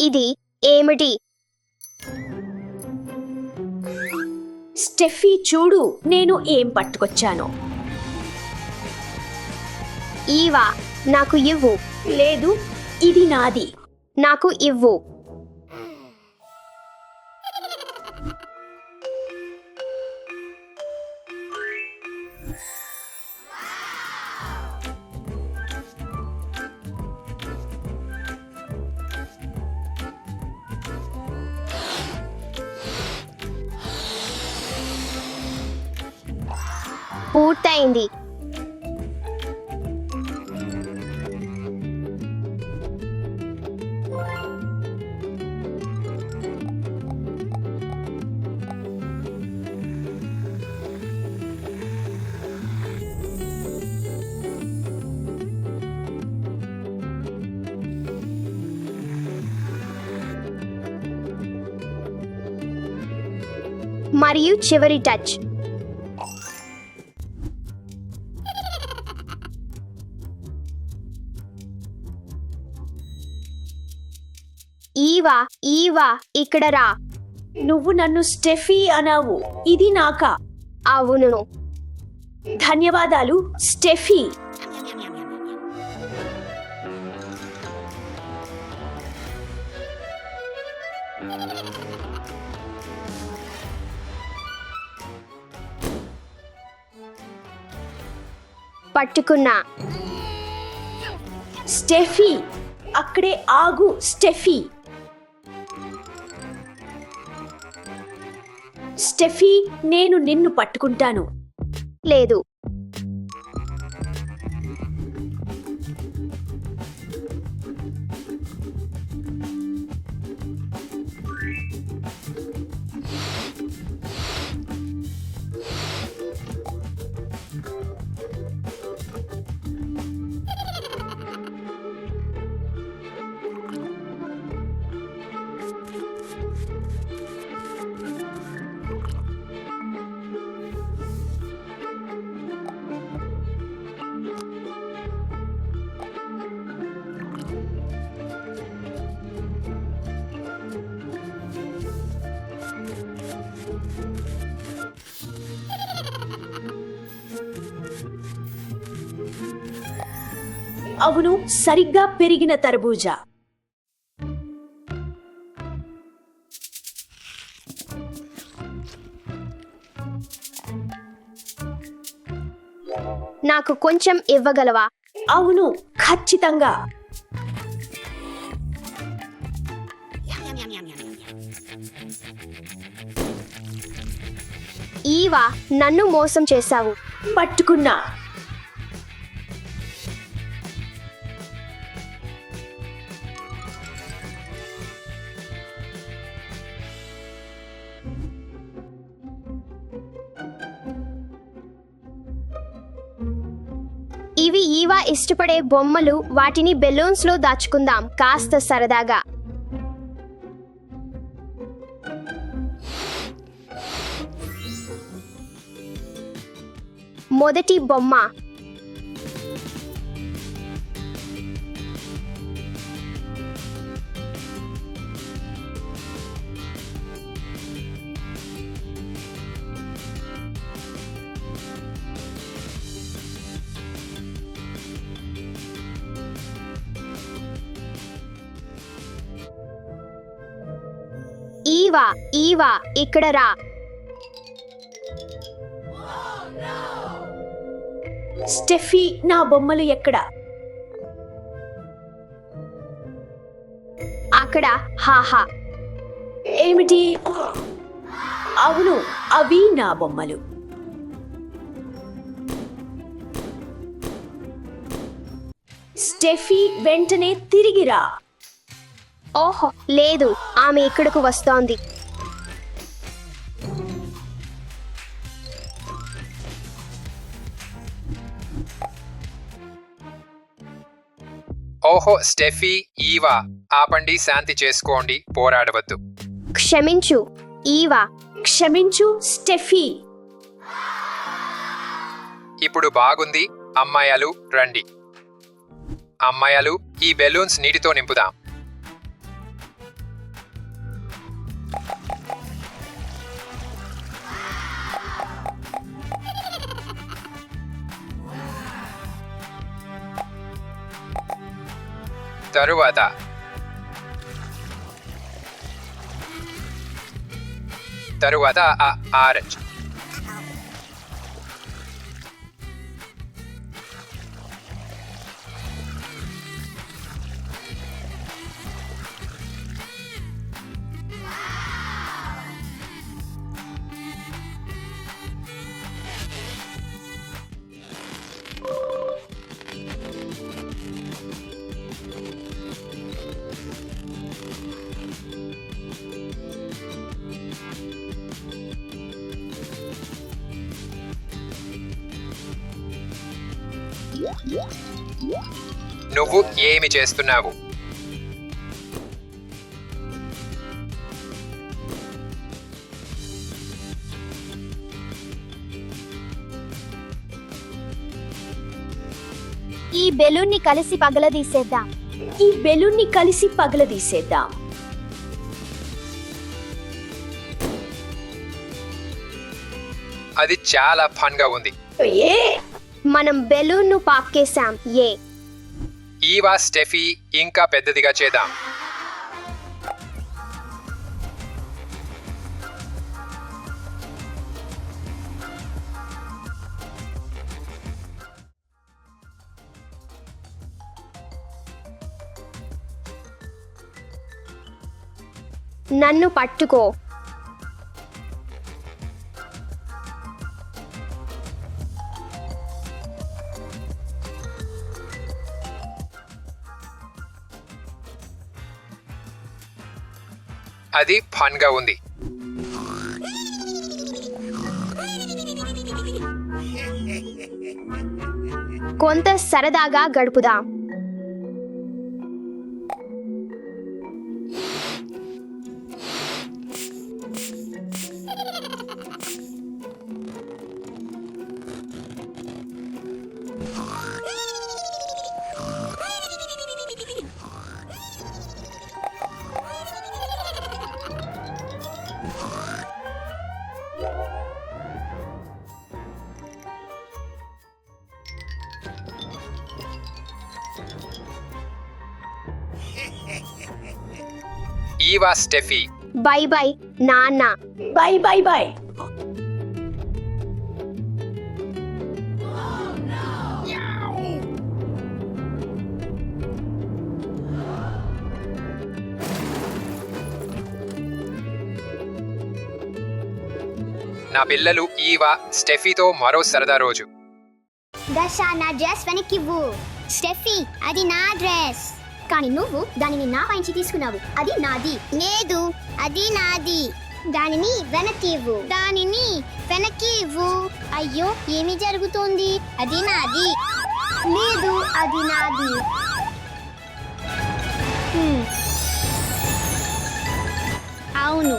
ఇది ఏమిటి? స్టెఫీ చూడు నేను ఏం పట్టుకొచ్చాను. ఈవా, నాకు ఇవ్వు. లేదు, ఇది నాది. నాకు ఇవ్వు. పూర్తయింది. మరియు చివరి టచ్. ఈవా, ఈవా, ఇక్కడ రా. నువ్వు నన్ను స్టెఫీ అనావు. ఇది నాకా? అవును. ధన్యవాదాలు స్టెఫీ. పట్టుకున్నా. స్టెఫీ, అక్కడే ఆగు స్టెఫీ. స్టెఫీ, నేను నిన్ను పట్టుకుంటాను. లేదు. అవును, సరిగ్గా పెరిగిన తర్బూజా. నాకు కొంచెం ఇవ్వగలవా? అవును, ఖచ్చితంగా. ఈవా, నన్ను మోసం చేశావు. పట్టుకున్నా. ఇవి ఈవా ఇష్టపడే బొమ్మలు. వాటిని బెలూన్స్ లో దాచుకుందాం కాస్త సరదాగా. మొదటి బొమ్మ. ఈవా, ఈవా, ఇక్కడ రా. స్టెఫీ, నా బొమ్మలు ఎక్కడ? అక్కడ. హాహా. ఏమిటి? అవును, అవి నా బొమ్మలు. స్టెఫీ, వెంటనే తిరిగిరా. ఓహో లేదు, ఆమె ఇక్కడకు వస్తోంది. ఓహో స్టెఫీ, ఈవా, ఆపండి, శాంతి చేసుకోండి, పోరాడవద్దు. క్షమించు ఈవా. క్షమించు స్టెఫీ. ఇప్పుడు బాగుంది. అమ్మాయిలు రండి. అమ్మాయిలు, ఈ బెలూన్స్ నీటితో నింపుదాం. తరువాత ఆరెంజ్. నువ్వు ఏమి చేస్తున్నావు? ఈ బెలూన్ని కలిసి పగలదీసేద్దాం. అది చాలా ఫన్ గా ఉంది. మనం బెలూన్ను పాకేశాం. ఈవా, స్టెఫీ ఇంకా పెద్దదిగా చేద్దాం. నన్ను పట్టుకో. అది ఫన్ గా ఉంది. కొంత సరదాగా గడుపుదాం. ఈవా, స్టెఫీ బై బై నాన్న. బై. నా పిల్లలు ఈవా, స్టెఫీతో మరో సరదా రోజు. దశ, నా డ్రెస్ వెనక్కివ్వు. స్టెఫీ, అది నా డ్రెస్. కానీ నువ్వు దానిని నా పైంచి తీసుకున్నావు. అది నాది. లేదు, అది నాది. దానిని వెనక్కి ఇవ్వు. దానిని వెనక్కి ఇవ్వు. అయ్యో, ఏమి జరుగుతోంది? అది నాది. లేదు, అది నాది. అవును.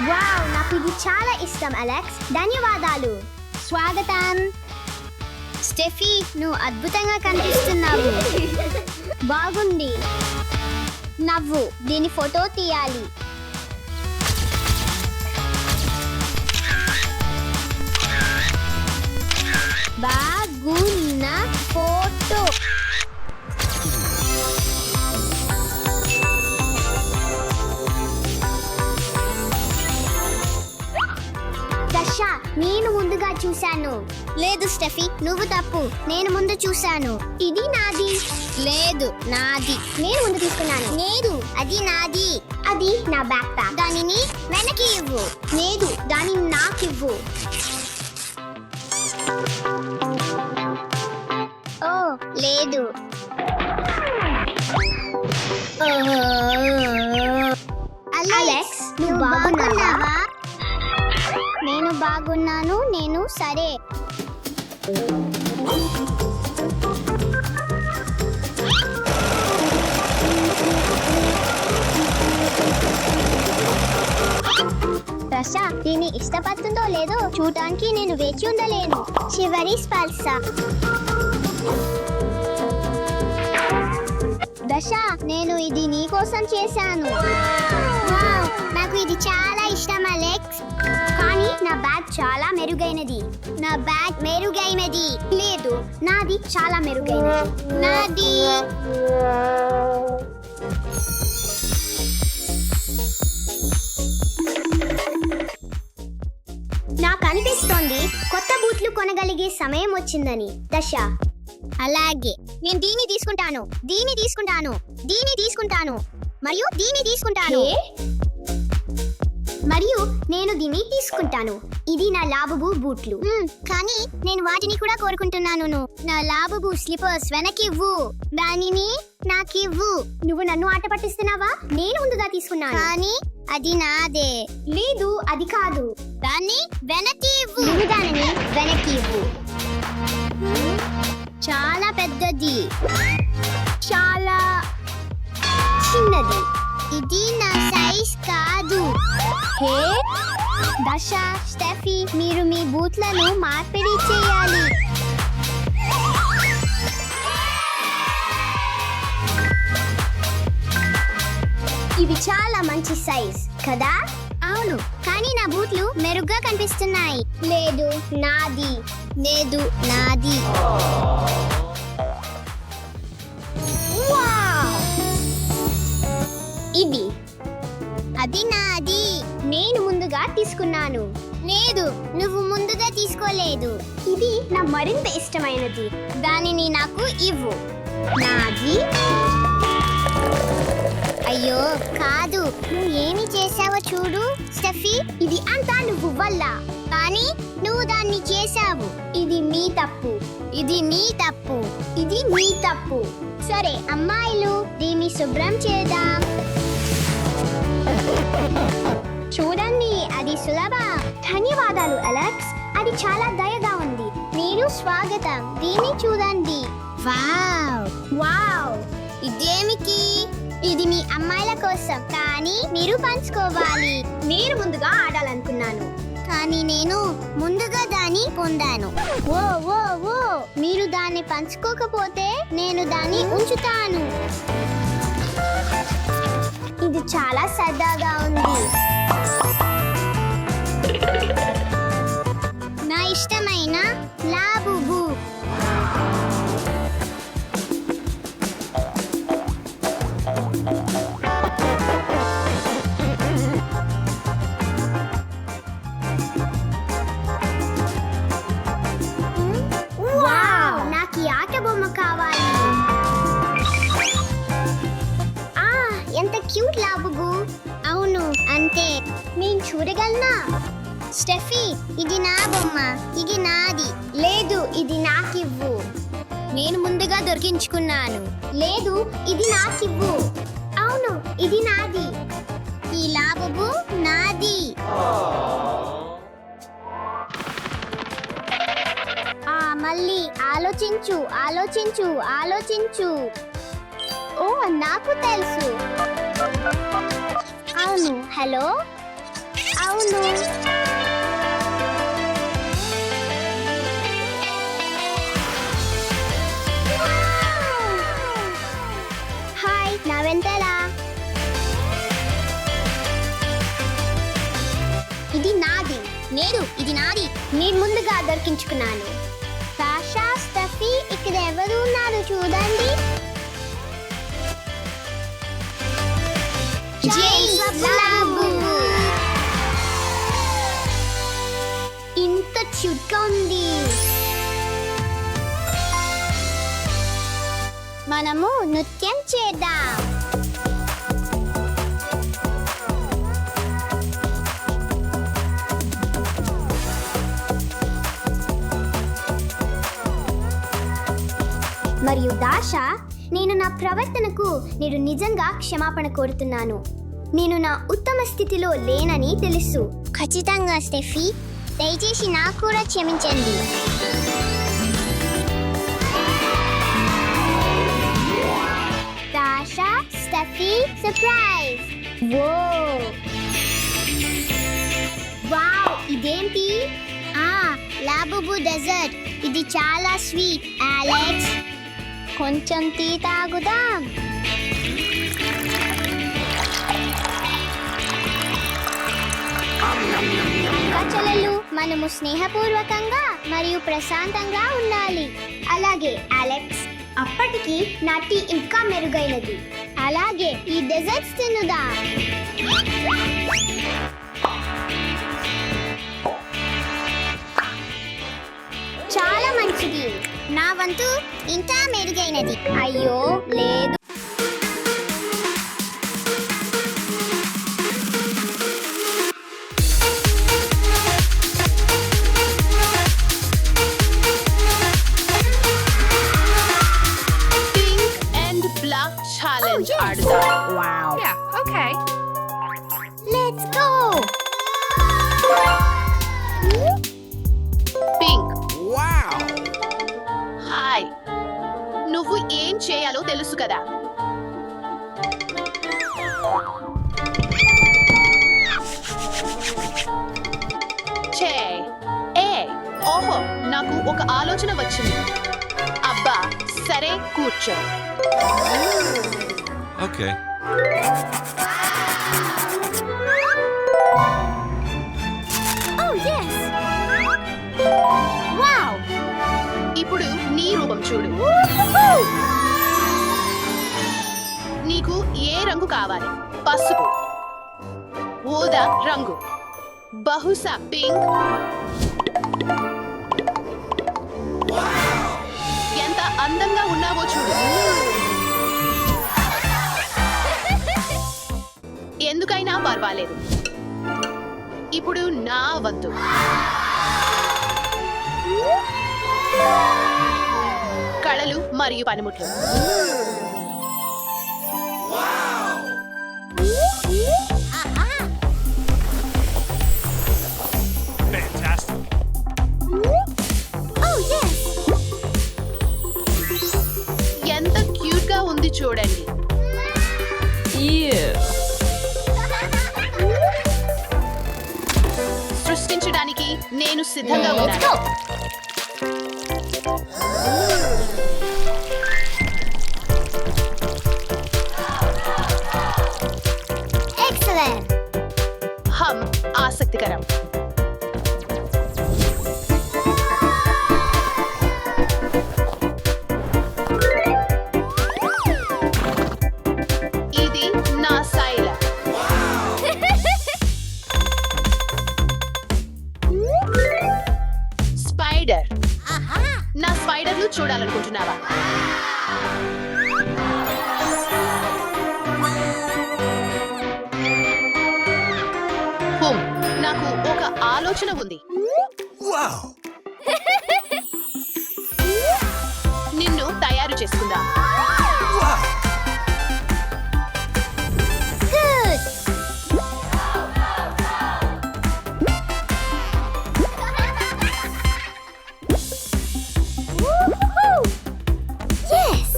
వావ్, నాకు ఇది చాలా ఇష్టం అలెక్స్. ధన్యవాదాలు. స్వాగతం. స్టెఫీ, నువ్వు అద్భుతంగా కనిపిస్తున్నావు. బాగుంది. నవ్వు. దీని ఫోటో తీయాలి. బాగున్న ఫోటో. దశ, నేను ముందుగా చూశాను. లేదు స్టెఫీ, నువ్వు తప్పు. నేను ముందు చూశాను. ఇది నాది. లేదు, నాది. నేను ముందు తీసుకున్నాను. లేదు, అది నాది. అది నా బ్యాక్ ప్యాక్. దానిని వెనక్కి ఇవ్వు. లేదు, దానిని నాకివ్వు. ఓ, లేదు. అలెక్స్, నువ్వు బాగున్నావా? నేను బాగున్నాను. నేను సరే. రష, దీన్ని ఇష్టపడుతుందో లేదో చూడటానికి నేను వేచి ఉండలేను. చివరి స్పర్శ. దశ నేను ఇది నీ కోసం చేశాను. వావ్, నాకు ఇది చాలా ఇష్టం అలెక్స్. కానీ నా బ్యాగ్ చాలా మెరుగైనది. నా బ్యాగ్ మెరుగైనది లేదు, నాది చాలా మెరుగైనది. నాది నాకు అనిపిస్తోంది కొత్త బూట్లు కొనగలిగే సమయం వచ్చిందని. దశ అలాగే, నేను దీన్ని తీసుకుంటాను, దీన్ని తీసుకుంటాను, దీన్ని తీసుకుంటాను, మరియు దీన్ని తీసుకుంటాను, మరియు నేను దీన్ని తీసుకుంటాను. ఇది నా లాబుబు బూట్లు. కానీ నేను వాటిని కూడా కోరుకుంటున్నాను. నా లాబుబు స్లిప్పర్స్ వెనకివ్వు. దానిని నాకివ్వు. నువ్వు నన్ను ఆట పట్టిస్తున్నావా? నేను ముందుగా తీసుకున్నాను. కానీ అది నాదే. లేదు, అది కాదు. దాన్ని వెనక్కి ఇవ్వు. నువ్వు దానిని వెనక్కి ఇవ్వు. చాలా పెద్దది, చాలా చిన్నది. ఇది నా సైజ్ కాదు. హే దశ, స్టెఫీ, మీరు మీ బూట్లను మార్పిడి చేయాలి. ఇది చాలా మంచి సైజ్ కదా? అవును, కానీ నా బూట్లు మెరుగ్గా కనిపిస్తున్నాయి. లేదు, నాది. లేదు, నాది. వావ్! ఇది అది నాది. నేను ముందుగా తీసుకున్నాను. లేదు, నువ్వు ముందుగా తీసుకోలేదు. ఇది నా మరింత ఇష్టమైనది. దానిని నాకు ఇవ్వు. నాది. అయ్యో కాదు, నువ్వు ఏమి చేసావో చూడు స్టెఫీ. ఇది అంతా నువ్వు వల్ల. కానీ నువ్వు దాన్ని చేసావు. ఇది మీ తప్పు. ఇది నీ తప్పు. ఇది నీ తప్పు. సరే అమ్మాయిలు, దీన్ని శుభ్రం చేద్దాం. చూడండి, అది సులభ. ధన్యవాదాలు అలెక్స్, అది చాలా దయగా ఉంది. మీరు స్వాగతం. దీన్ని చూడండి. వావ్ వావ్, ఇదేమిటి? ఇది మీ అమ్మాయిల కోసం, కానీ మీరు పంచుకోవాలి. నేను ముందుగా ఆడాలనుకున్నాను, కానీ నేను ముందుగా దాన్ని పొందాను. ఓ ఓ ఓ, మీరు దాన్ని పంచుకోకపోతే నేను దాన్ని ఉంచుతాను. ఇది చాలా సరదాగా ఉంది. నా ఇష్టమైన లాబుబు. వావ్, నాకు ఈ ఆట బొమ్మ కావాలి. ఎంత క్యూట్ లాబుబు. అవును, అంతే. నేను చూడగలనా? స్టెఫీ, ఇది నా బొమ్మ. ఇది నాది. లేదు, ఇది నాకివ్వు. నేను ముందుగా దొరికించుకున్నాను. లేదు, ఇది నాకివ్వు. అవును, ఇది నాది. ఈ లాబుబు నాది. మళ్ళీ ఆలోచించు, ఆలోచించు, ఆలోచించు. ఓ, నాకు తెలుసు. అవును, హలో. అవును, హాయ్, నా వెంటలా. ఇది నాది. లేదు, ఇది నాది. నేను ముందుగా దొరికించుకున్నాను. సాషా, స్టెఫీ, ఇక్కడ ఎవరు ఉన్నారు చూడండి. ఇంత క్యూట్గా ఉంది. మనము నృత్యం చేద్దాం. మరియు దాష, నేను నా ప్రవర్తనకు నేను నిజంగా క్షమాపణ కోరుతున్నాను. నేను నా ఉత్తమ స్థితిలో లేనని తెలుసు. ఖచ్చితంగా స్టెఫీ, దయచేసి నాకు కూడా క్షమించండి. దాష, స్టెఫీ, సర్ప్రైజ్. వావ్, ఇదేంటి? లాబుబు డెజర్ట్. ఇది చాలా స్వీట్. అలెక్స్, కొంచెం టీ తాగుదాం. మనము స్నేహపూర్వకంగా మరియు ప్రశాంతంగా ఉండాలి. అలాగే అలెక్స్, అప్పటికి నా టీ ఇంకా మెరుగైనది. అలాగే ఈ డెజర్ట్స్ తినుదా. చాలా మంచిది. నా వంతు ఇంకా మెరుగైనది. అయ్యో లేదు. పింక్ అండ్ బ్లాక్ ఛాలెంజ్ ఆడుదాం. Yeah, okay. Let's go. Pink, hi. నువ్వు ఏం చేయాలో తెలుసు కదా. ఓహో, నాకు ఒక ఆలోచన వచ్చింది. అబ్బా, సరే కూర్చో. Okay. Oh yes. Wow. ఇప్పుడు నీ రూపం చూడు. నీకు ఏ రంగు కావాలి? పసుపు, ఊదా రంగు, బహుశా పింక్. ఎంత అందంగా ఉన్నావో చూడు. ఎందుకైనా పర్వాలేదు. ఇప్పుడు నా వంతు. కళలు మరియు పనిముట్లు. Fantastic. Oh yes. ఎంత క్యూట్ గా ఉంది చూడండి. సృష్టించడానికి నేను సిద్ధంగా Let's ఉన్నాను. go. Excellent. ఆసక్తికరం. ఇది నా శైల. స్పైడర్. నా స్పైడర్ను చూడాలనుకుంటున్నావా? నాకు ఒక ఆలోచన ఉంది. Wow. నిన్ను తయారు చేసుకుందాం. Wow. Good. Woohoo. Yes.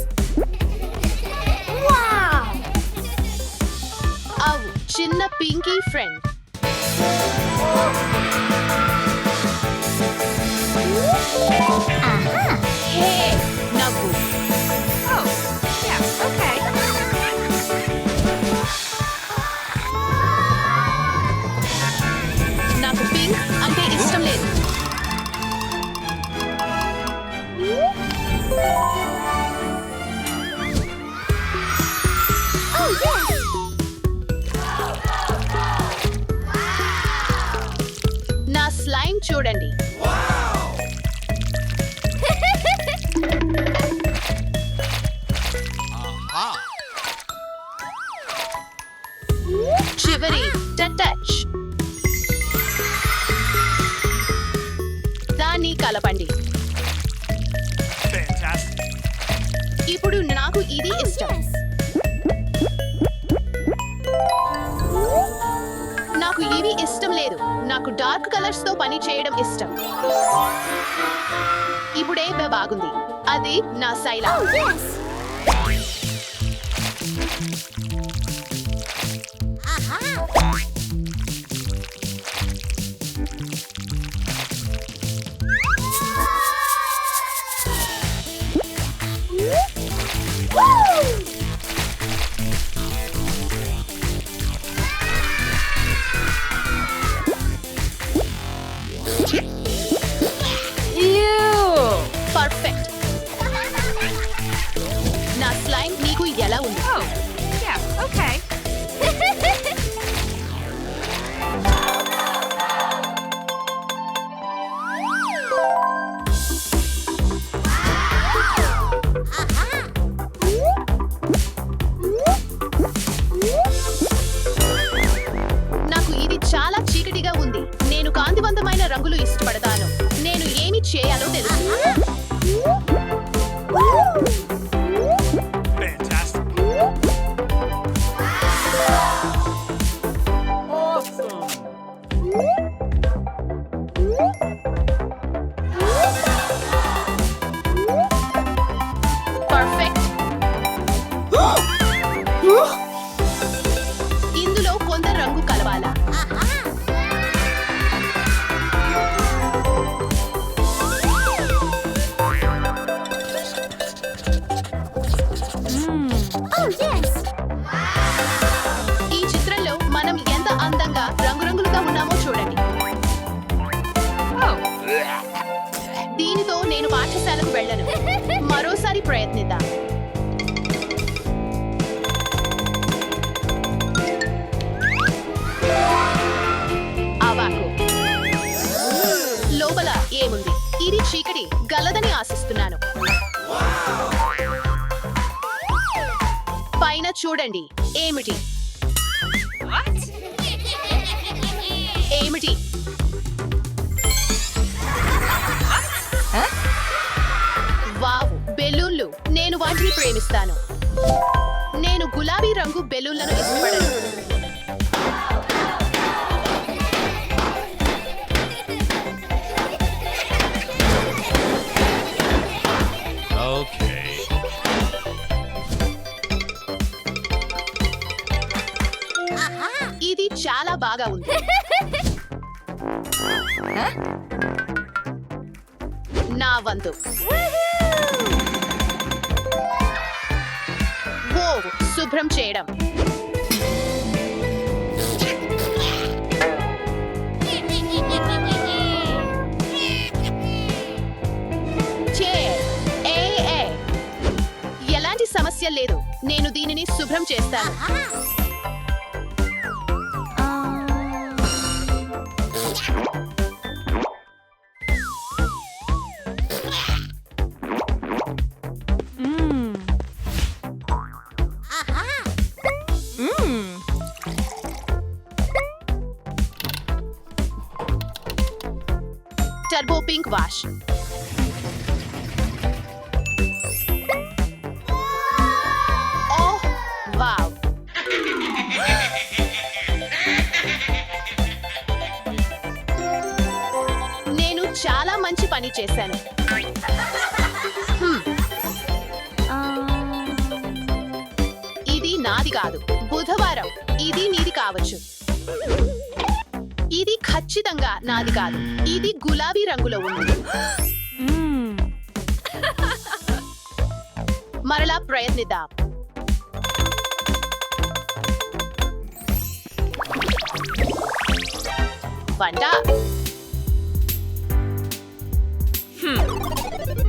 Wow. అవు చిన్న పింకీ ఫ్రెండ్. Aha. హే, నవ్వు. Oh, yeah, okay. నాకు పింక్ అంటే ఇష్టం లేదు. Oh yes. నా స్లైమ్ చూడండి. చివరి టచ్. దాన్ని కలపండి. Fantastic. ఇప్పుడు నాకు ఇది ఇష్టం. Yes. నాకు ఇవి ఇష్టం లేదు. నాకు డార్క్ కలర్స్ తో పని చేయడం ఇష్టం. ఇప్పుడే బాగుంది. అది నా శైల. Oh yes. Aha. రంగులు ఇష్టపడతాను. నేను ఏమి చేయాలో తెలుసు. Fantastic. పర్ఫెక్ట్. ఇందులో కొంత రంగు కలవాలా? Oh, yes. ఈ చిత్రంలో మనం ఎంత అందంగా రంగురంగులుగా ఉన్నామో చూడండి. దీనితో నేను పాఠశాలకు వెళ్ళను. మరోసారి ప్రయత్నిద్దాం. అవాకు. లోపల ఏముంది? ఇది చీకటి గలదని ఆశిస్తున్నాను. పైన చూడండి. ఏమిటి? ఏమిటి? వావ్, బెలూన్లు. నేను వాటిని ప్రేమిస్తాను. నేను గులాబీ రంగు బెలూన్లను ఇష్టపడను. Okay. ఇది చాలా బాగా ఉంది. నా వంతు. ఓ, శుభ్రం చేయడం. ఎలాంటి సమస్య లేదు. నేను దీనిని శుభ్రం చేస్తాను. Turbo pink wash. Oh, wow. నేను చాలా మంచి పని చేశాను. ఇది నాది కాదు. బుధవారం. ఇది నీది కావచ్చు. ఇది ఖచ్చితంగా నాది కాదు. ఇది గులాబీ రంగులో ఉంది. మరలా ప్రయత్నిద్దాం. వంట.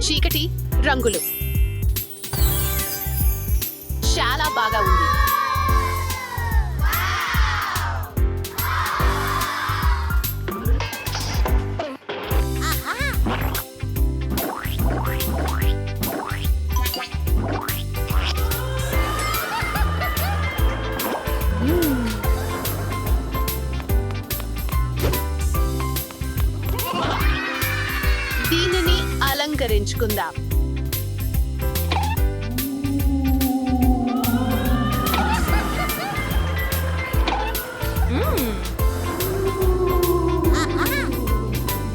చీకటి రంగులు. చాలా బాగా ఉంది. దీనిని అలంకరించుకుందాం.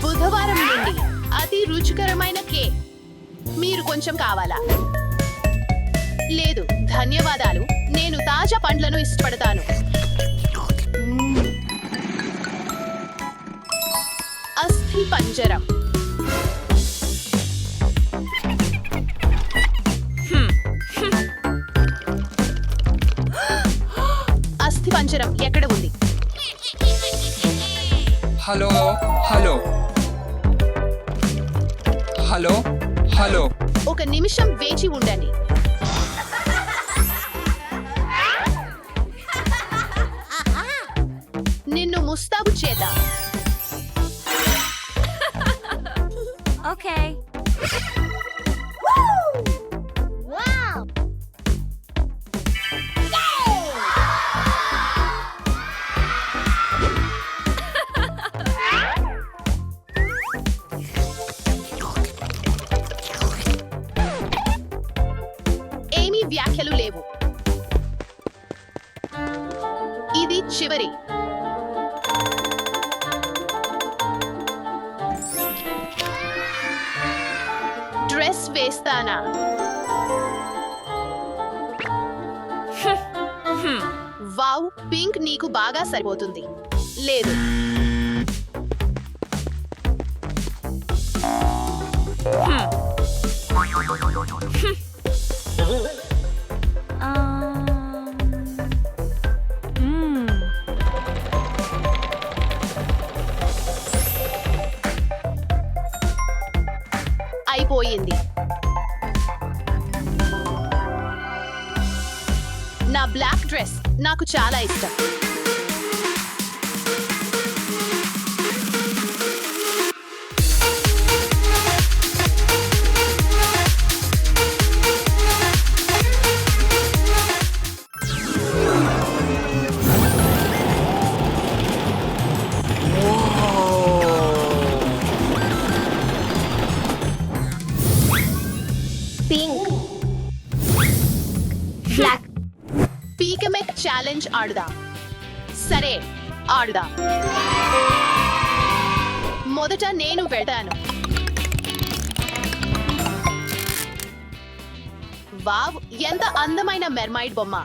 బుధవారం నుండి అతి రుచికరమైన కేక్. మీరు కొంచెం కావాలా? లేదు, ధన్యవాదాలు. నేను తాజా పండ్లను ఇష్టపడతాను. అస్థి పంజరం. అస్థి పంజరం ఎక్కడ ఉంది? Hello hello hello hello. ఒక నిమిషం వేచి ఉండండి. నిన్ను ముస్తాబు చేద్దాం. Okay. Wow! వేస్తానా? వావ్, పింక్ నీకు బాగా సరిపోతుంది. లేదు, అయిపోయింది. నా బ్లాక్ డ్రెస్ నాకు చాలా ఇష్టం. Pink, black. పీకమెక్ ఛాలెంజ్ ఆడుదాం. సరే, ఆడుదాం. మొదట నేను వెళ్తాను. వావ్, ఎంత అందమైన మెర్మైడ్ బొమ్మ.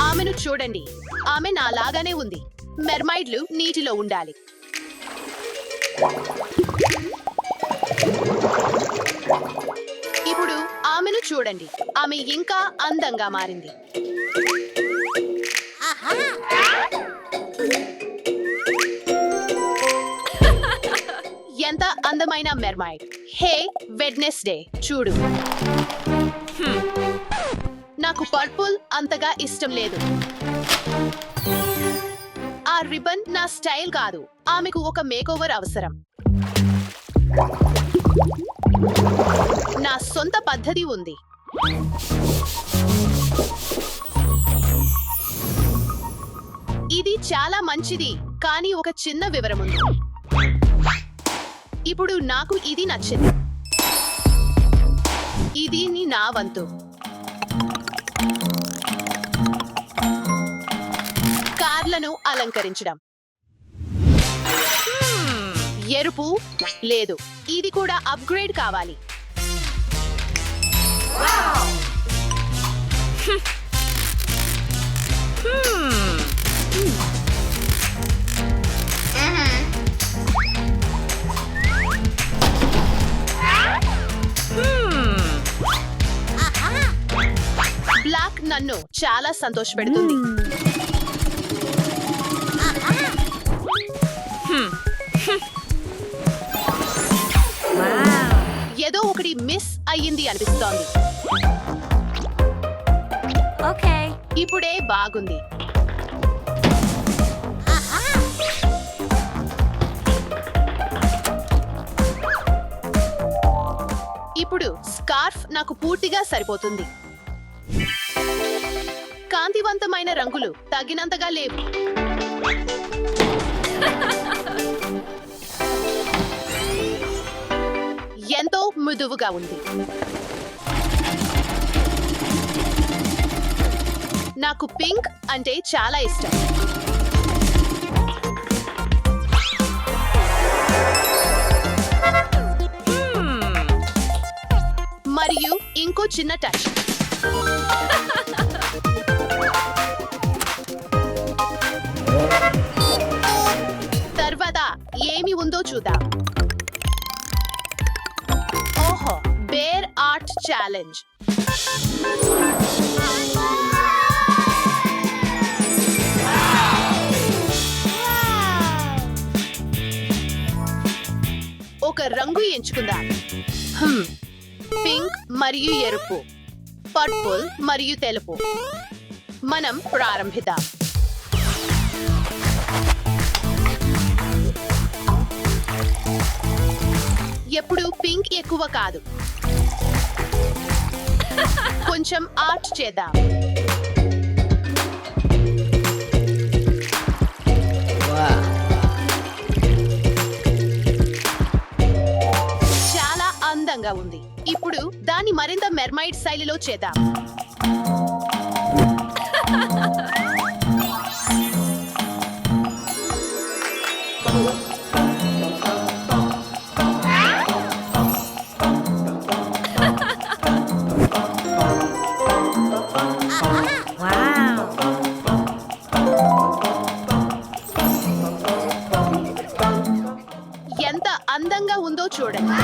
ఆమెను చూడండి, ఆమె నాలాగానే ఉంది. మెర్మైడ్లు నీటిలో ఉండాలి. ఇప్పుడు ఆమెను చూడండి, ఆమె ఇంకా అందంగా మారింది. ఎంత అందమైన మెర్మైడ్. హే వెడ్నెస్డే, చూడు. నాకు పర్పుల్ అంతగా ఇష్టం లేదు. ఆ రిబన్ నా స్టైల్ కాదు. ఆమెకు ఒక మేకోవర్ అవసరం. నా సొంత పద్ధతి ఉంది. ఇది చాలా మంచిది, కానీ ఒక చిన్న వివరం ఉంది. ఇప్పుడు నాకు ఇది నచ్చింది. ఇది నా వంతు. కార్లను అలంకరించడం. ఎరుపు లేదు, ఇది కూడా అప్గ్రేడ్ కావాలి. బ్లాక్ నన్ను చాలా సంతోషపెడుతుంది. ఏదో ఒకటి మిస్ అయ్యింది అనిపిస్తోంది. ఇప్పుడే బాగుంది. ఇప్పుడు స్కార్ఫ్ నాకు పూర్తిగా సరిపోతుంది. కాంతివంతమైన రంగులు తగినంతగా లేవు. ఎంతో మృదువుగా ఉంది. నాకు పింక్ అంటే చాలా ఇష్టం. మరియు ఇంకో చిన్న టచ్. తర్వాత ఏమి ఉందో చూద్దాం. ఓహో, బేర్ ఆర్ట్ ఛాలెంజ్. ఒక రంగు ఎంచుకుందాం. పింక్ మరియు ఎరుపు, పర్పుల్ మరియు తెలుపు. మనం ప్రారంభిద్దాం. ఎప్పుడు పింక్ ఎక్కువ కాదు. కొంచెం ఆర్ట్ చేద్దాం. చాలా అందంగా ఉంది. ఇప్పుడు దాన్ని మరింత మెర్మైడ్ శైలిలో చేద్దాం. ఎంత అందంగా ఉందో చూడండి.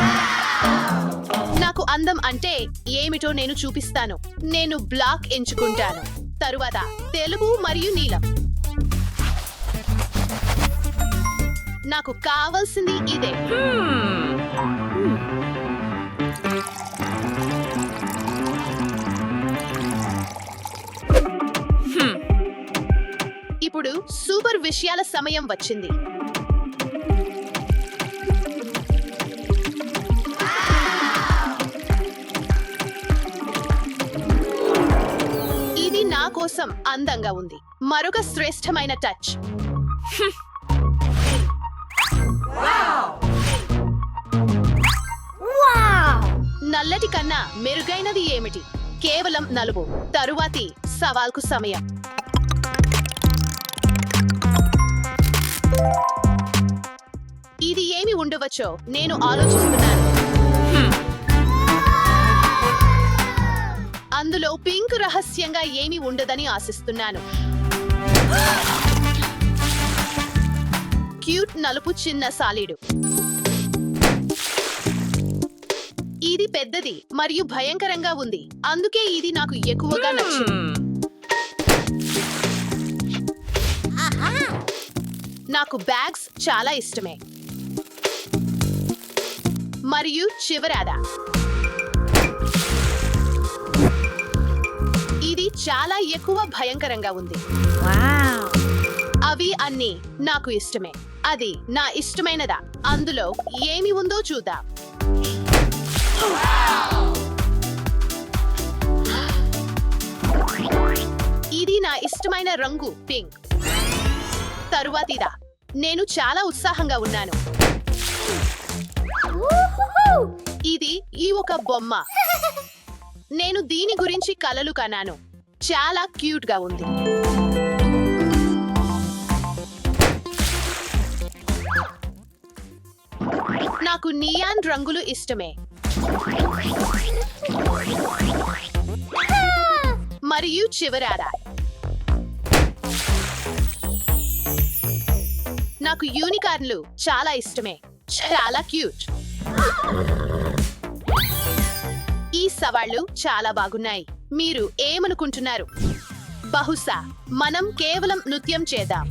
నాకు అందం అంటే ఏమిటో నేను చూపిస్తాను. నేను బ్లాక్ ఎంచుకుంటాను. తరువాత తెలుపు మరియు నీలం. నాకు కావాల్సింది ఇదే. ఇప్పుడు సూపర్ విషయాల సమయం వచ్చింది. ఇది నా కోసం అందంగా ఉంది. మరొక శ్రేష్టమైన టచ్. నల్లటి కన్నా మెరుగైనది ఏమిటి? కేవలం నలుపు. తరువాతి సవాల్కు సమయం. ఇది ఏమి ఉండవచ్చో నేను ఆలోచిస్తున్నాను. అందులో పింక్ రహస్యంగా ఏమి ఉండదని ఆశిస్తున్నాను. క్యూట్ నలుపు చిన్న సాలీడు. ఇది పెద్దది మరియు భయంకరంగా ఉంది. అందుకే ఇది నాకు ఎక్కువగా నచ్చింది. నాకు బ్యాగ్స్ చాలా ఇష్టమే. మరియు చివరాదా, ఇది చాలా ఎక్కువ భయంకరంగా ఉంది. అవి అన్నీ నాకు ఇష్టమే. అది నా ఇష్టమైనదా? అందులో ఏమి ఉందో చూద్దాం. ఇది నా ఇష్టమైన రంగు పింక్. తరువాతిదా, నేను చాలా ఉత్సాహంగా ఉన్నాను. ఇది ఒక బొమ్మ. నేను దీని గురించి కలలు కన్నాను. చాలా క్యూట్ గా ఉంది. నాకు నియాన్ రంగులు ఇష్టమే. మరియు చివరాదా, నాకు యూనికార్న్లు చాలా ఇష్టమే. చాలా క్యూట్. ఈ సవాళ్లు చాలా బాగున్నాయి. మీరు ఏమనుకుంటున్నారు? బహుశా మనం కేవలం నృత్యం చేద్దాం.